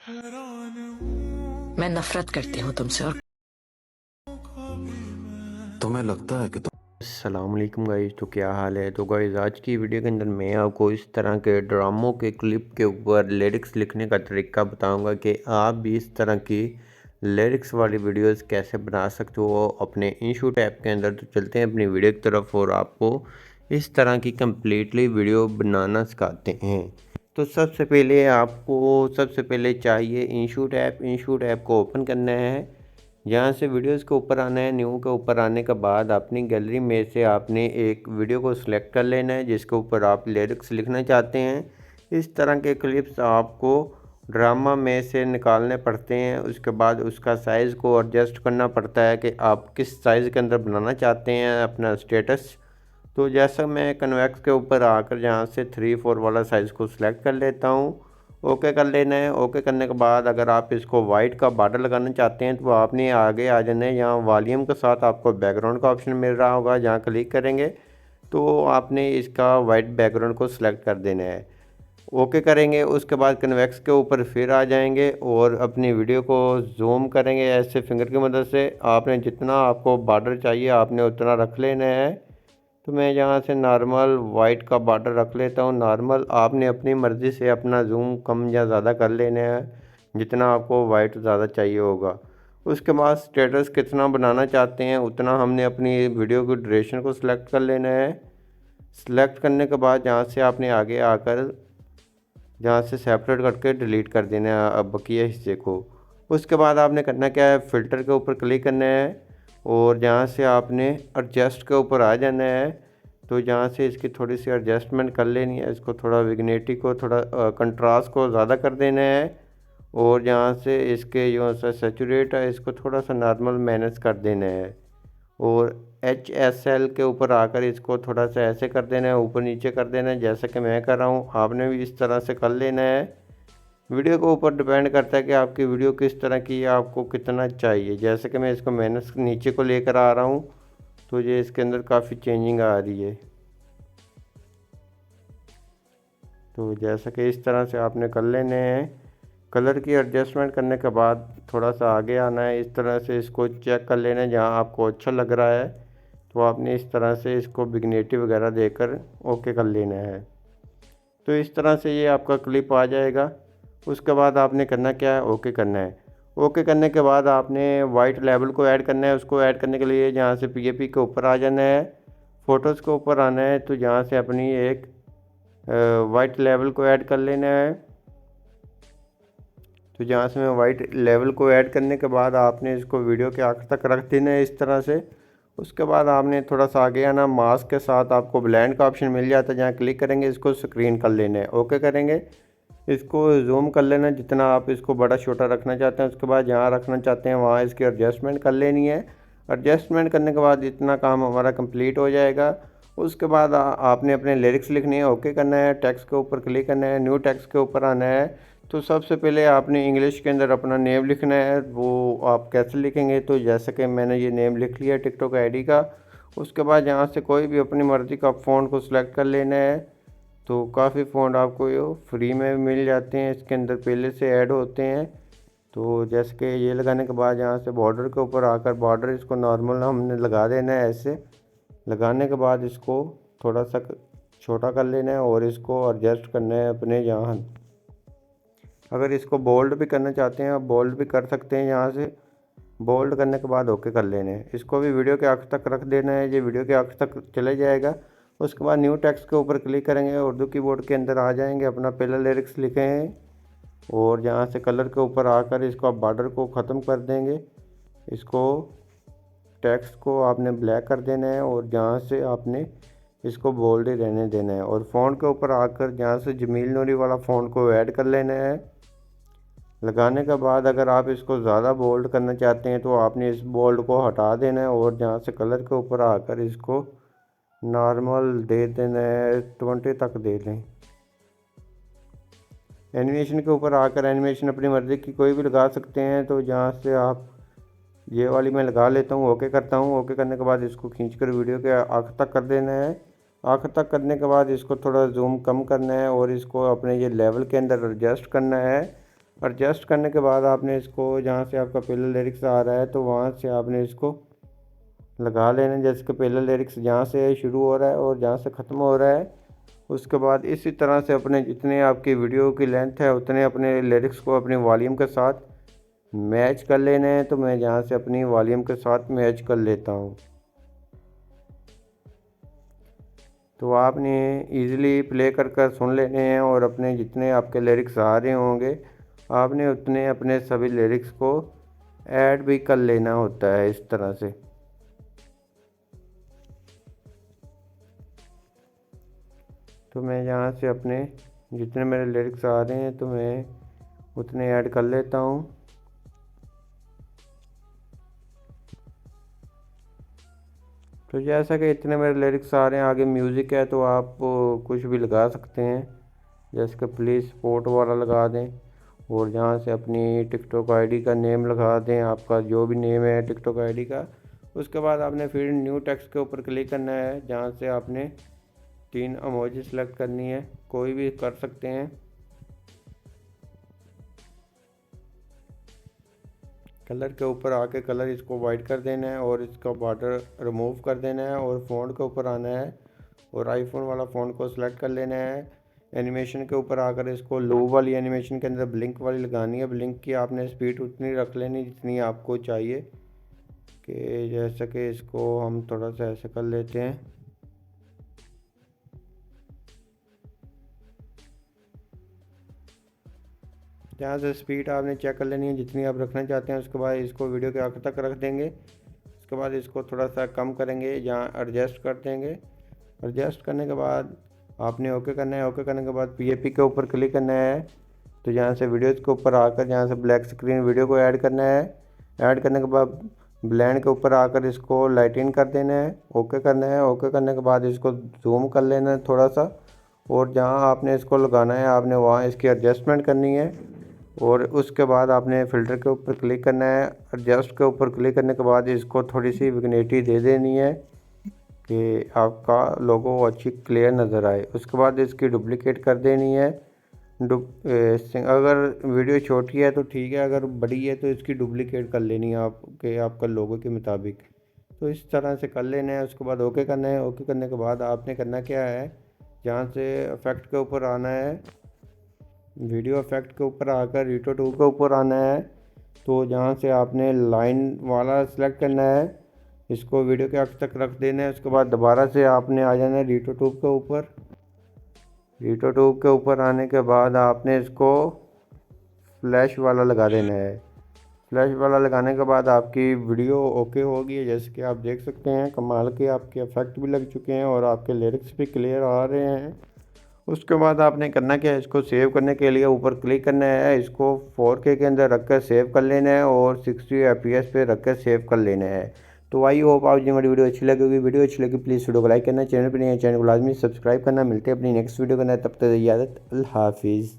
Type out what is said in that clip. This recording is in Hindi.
मैं नफरत करती हूँ तुमसे और तुम्हें लगता है कि तुम अस्सलाम वालेकुम गाइस। तो क्या हाल है। तो गाइस आज की वीडियो के अंदर मैं आपको इस तरह के ड्रामों के क्लिप के ऊपर लिरिक्स लिखने का तरीका बताऊंगा कि आप भी इस तरह की लिरिक्स वाली वीडियोस कैसे बना सकते हो अपने इंशूट ऐप के अंदर। तो चलते हैं अपनी वीडियो की तरफ और आपको इस तरह की कम्प्लीटली वीडियो बनाना सिखाते हैं। तो सबसे पहले चाहिए इंशूट ऐप को ओपन करना है। यहाँ से वीडियोस के ऊपर आना है। न्यू के ऊपर आने के बाद अपनी गैलरी में से आपने एक वीडियो को सिलेक्ट कर लेना है जिसके ऊपर आप लिरिक्स लिखना चाहते हैं। इस तरह के क्लिप्स आपको ड्रामा में से निकालने पड़ते हैं। उसके बाद उसका साइज़ को एडजस्ट करना पड़ता है कि आप किस साइज़ के अंदर बनाना चाहते हैं अपना स्टेटस। तो जैसा मैं कन्वेक्स के ऊपर आकर यहाँ से 3/4 वाला साइज़ को सिलेक्ट कर लेता हूँ। ओके कर लेना है। ओके करने के बाद अगर आप इसको वाइट का बॉर्डर लगाना चाहते हैं तो आपने आगे आ जाना है। यहाँ वॉल्यूम के साथ आपको बैकग्राउंड का ऑप्शन मिल रहा होगा, जहाँ क्लिक करेंगे तो आपने इसका वाइट बैकग्राउंड को सिलेक्ट कर देना है। ओके करेंगे। उसके बाद कन्वेक्स के ऊपर फिर आ जाएंगे और अपनी वीडियो को जूम करेंगे ऐसे फिंगर की मदद से। आपने जितना आपको बॉर्डर चाहिए आपने उतना रख लेना है। तो मैं यहाँ से नॉर्मल वाइट का बॉर्डर रख लेता हूँ। नॉर्मल आपने अपनी मर्ज़ी से अपना जूम कम या ज़्यादा कर लेना है जितना आपको वाइट ज़्यादा चाहिए होगा। उसके बाद स्टेटस कितना बनाना चाहते हैं उतना हमने अपनी वीडियो की ड्यूरेशन को सिलेक्ट कर लेना है। सिलेक्ट करने के बाद यहाँ से आपने आगे आकर जहाँ से सेपरेट करके डिलीट कर देना है अब बकिया हिस्से को। उसके बाद आपने करना क्या है, फ़िल्टर के ऊपर क्लिक करना है और जहाँ से आपने एडजस्ट के ऊपर आ जाना है। तो जहाँ से इसकी थोड़ी सी एडजस्टमेंट कर लेनी है। इसको थोड़ा विग्नेटी को थोड़ा कंट्रास्ट को ज़्यादा कर देना है और जहाँ से इसके जो सा सेचुरेट है इसको थोड़ा सा नॉर्मल मैनेज कर देना है और HSL के ऊपर आकर इसको थोड़ा सा ऐसे कर देना है, ऊपर नीचे कर देना है जैसा कि मैं कर रहा हूँ। आपने भी इस तरह से कर लेना है। वीडियो के ऊपर डिपेंड करता है कि आपकी वीडियो किस तरह की है, आपको कितना चाहिए। जैसे कि मैं इसको मैनेज नीचे को लेकर आ रहा हूँ तो ये इसके अंदर काफ़ी चेंजिंग आ रही है। तो जैसा कि इस तरह से आपने कर लेने हैं। कलर की एडजस्टमेंट करने के बाद थोड़ा सा आगे आना है। इस तरह से इसको चेक कर लेना है, जहाँ आपको अच्छा लग रहा है तो आपने इस तरह से इसको विग्नेटी वगैरह देकर ओके कर लेना है। तो इस तरह से ये आपका क्लिप आ जाएगा। उसके बाद आपने करना क्या है, ओके करना है। ओके करने के बाद आपने वाइट लेवल को ऐड करना है। उसको ऐड करने के लिए जहाँ से PAP के ऊपर आ जाना है, फ़ोटोज़ के ऊपर आना है। तो जहाँ से अपनी एक वाइट लेवल को ऐड कर लेना है। तो जहाँ से मैं वाइट लेवल को ऐड करने के बाद आपने इसको वीडियो के आखिर तक रख देना है इस तरह से। उसके बाद आपने थोड़ा सा आगे आना, मास्क के साथ आपको ब्लेंड का ऑप्शन मिल जाता है, जहाँ क्लिक करेंगे इसको स्क्रीन कर लेना है। ओके करेंगे। इसको जूम कर लेना जितना आप इसको बड़ा छोटा रखना चाहते हैं। उसके बाद जहाँ रखना चाहते हैं वहाँ इसकी एडजस्टमेंट कर लेनी है। एडजस्टमेंट करने के बाद इतना काम हमारा कंप्लीट हो जाएगा। उसके बाद आपने अपने लिरिक्स लिखने हैं। ओके करना है। टेक्स्ट के ऊपर क्लिक करना है, न्यू टेक्स्ट के ऊपर आना है। तो सबसे पहले आपने इंग्लिश के अंदर अपना नेम लिखना है। वो आप कैसे लिखेंगे, तो जैसे कि मैंने ये नेम लिख लिया टिकटॉक ID का। उसके बाद यहाँ से कोई भी अपनी मर्ज़ी का फ़ॉन्ट को सिलेक्ट कर लेना है। तो काफ़ी फ़ॉन्ट आपको ये फ्री में मिल जाते हैं, इसके अंदर पहले से ऐड होते हैं। तो जैसे कि ये लगाने के बाद यहाँ से बॉर्डर के ऊपर आकर बॉर्डर इसको नॉर्मल हमने लगा देना है। ऐसे लगाने के बाद इसको थोड़ा सा छोटा कर लेना है और इसको एडजस्ट करना है अपने यहाँ। अगर इसको बोल्ड भी करना चाहते हैं आप बोल्ड भी कर सकते हैं। यहाँ से बोल्ड करने के बाद ओके कर लेने हैं। इसको भी वीडियो के आखिर तक रख देना है, ये वीडियो के आखिर तक चले जाएगा। उसके बाद न्यू टेक्स्ट के ऊपर क्लिक करेंगे, उर्दू कीबोर्ड के अंदर आ जाएंगे, अपना पहला लिरिक्स लिखे हैं और यहाँ से कलर के ऊपर आकर इसको आप बॉर्डर को ख़त्म कर देंगे। इसको टेक्स्ट को आपने ब्लैक कर देना है और जहाँ से आपने इसको बोल्ड ही रहने देना है। और फ़ॉन्ट के ऊपर आकर जहाँ से जमील नूरी वाला फ़ॉन्ट को ऐड कर लेना है। लगाने के बाद अगर आप इसको ज़्यादा बोल्ड करना चाहते हैं तो आपने इस बोल्ड को हटा देना है और जहाँ से कलर के ऊपर आकर इसको नॉर्मल दे देना है, 20 तक दे दें। एनिमेशन के ऊपर आकर एनिमेशन अपनी मर्ज़ी की कोई भी लगा सकते हैं। तो जहाँ से आप ये वाली मैं लगा लेता हूँ, ओके करता हूँ। ओके करने के बाद इसको खींचकर वीडियो के आखिर तक कर देना है। आखिर तक करने के बाद इसको थोड़ा जूम कम करना है और इसको अपने ये लेवल के अंदर एडजस्ट करना है। एडजस्ट करने के बाद आपने इसको जहाँ से आपका पहला लिरिक्स आ रहा है तो वहाँ से आपने इसको लगा लेना। जैसे कि पहला लिरिक्स जहाँ से शुरू हो रहा है और जहाँ से ख़त्म हो रहा है, उसके बाद इसी तरह से अपने जितने आपकी वीडियो की लेंथ है उतने अपने लिरिक्स को अपनी वॉल्यूम के साथ मैच कर लेने हैं। तो मैं यहाँ से अपनी वॉल्यूम के साथ मैच कर लेता हूँ। तो आपने इजीली प्ले कर कर सुन लेने हैं और अपने जितने आपके लिरिक्स आ रहे होंगे आपने उतने अपने सभी लिरिक्स को ऐड भी कर लेना होता है इस तरह से। तो मैं यहाँ से अपने जितने मेरे लिरिक्स आ रहे हैं तो मैं उतने ऐड कर लेता हूँ। तो जैसा कि इतने मेरे लिरिक्स आ रहे हैं, आगे म्यूज़िक है तो आप कुछ भी लगा सकते हैं, जैसे कि प्लीज़ सपोर्ट वाला लगा दें और जहाँ से अपनी टिकटॉक आईडी का नेम लगा दें, आपका जो भी नेम है टिकटॉक आईडी का। उसके बाद आपने फिर न्यू टेक्स्ट के ऊपर क्लिक करना है, जहाँ से आपने 3 इमोजी सेलेक्ट करनी है, कोई भी कर सकते हैं। कलर के ऊपर आके कलर इसको वाइट कर देना है और इसका बॉर्डर रिमूव कर देना है और फ़ॉन्ट के ऊपर आना है और आईफोन वाला फ़ॉन्ट को सिलेक्ट कर लेना है। एनिमेशन के ऊपर आकर इसको लो वाली एनिमेशन के अंदर ब्लिंक वाली लगानी है। ब्लिंक की आपने स्पीड उतनी रख लेनी जितनी आपको चाहिए, कि जैसा कि इसको हम थोड़ा सा ऐसे कर लेते हैं। यहाँ से स्पीड आपने चेक कर लेनी है जितनी आप रखना चाहते हैं। उसके बाद इसको वीडियो के आखिर तक रख देंगे। उसके बाद इसको थोड़ा सा कम करेंगे, जहाँ एडजस्ट कर देंगे। एडजस्ट करने के बाद आपने ओके करना है। ओके करने के बाद PAP के ऊपर क्लिक करना है। तो यहाँ से वीडियोज़ के ऊपर आकर जहाँ से ब्लैक स्क्रीन वीडियो को ऐड करना है। ऐड करने के बाद ब्लेंड के ऊपर आकर इसको लाइटिन कर देना है। ओके करना है। ओके करने के बाद इसको जूम कर लेना है थोड़ा सा, और जहाँ आपने इसको लगाना है आपने वहाँ इसकी एडजस्टमेंट करनी है। और उसके बाद आपने फ़िल्टर के ऊपर क्लिक करना है। एडजस्ट के ऊपर क्लिक करने के बाद इसको थोड़ी सी विग्नेटी दे देनी है कि आपका लोगो अच्छी क्लियर नज़र आए। उसके बाद इसकी डुप्लिकेट कर देनी है। अगर वीडियो छोटी है तो ठीक है, अगर बड़ी है तो इसकी डुप्लिकेट कर लेनी है आपका लोगो के मुताबिक। तो इस तरह से कर लेना है। उसके बाद ओके करना है। ओके करने के बाद आपने करना क्या है, जहाँ से इफेक्ट के ऊपर आना है, वीडियो इफेक्ट के ऊपर आकर रीटो 2 के ऊपर आना है। तो जहाँ से आपने लाइन वाला सेलेक्ट करना है, इसको वीडियो के आखिर तक रख देना है। उसके बाद दोबारा से आपने आ जाना है रीटो 2 के ऊपर। रीटो 2 के ऊपर आने के बाद आपने इसको फ्लैश वाला लगा देना है। फ्लैश वाला लगाने के बाद आपकी वीडियो ओके होगी। जैसे कि आप देख सकते हैं कमाल के आपके इफेक्ट भी लग चुके हैं और आपके लिरिक्स भी क्लियर आ रहे हैं। उसके बाद आपने करना क्या है, इसको सेव करने के लिए ऊपर क्लिक करना है। इसको 4K के अंदर रख कर सेव कर लेना है और 60 FPS पे रख कर सेव कर लेना है। तो आई होप आप जो हमारी वीडियो अच्छी लगेगी। वीडियो अच्छी लगी प्लीज़ वीडियो को लाइक करना, चैनल पर नहीं है चैनल को लाजमी सब्सक्राइब करना। मिलते हैं अपनी नेक्स्ट वीडियो के अंदर, तब तक इजाज़त, अल्लाह हाफिज़।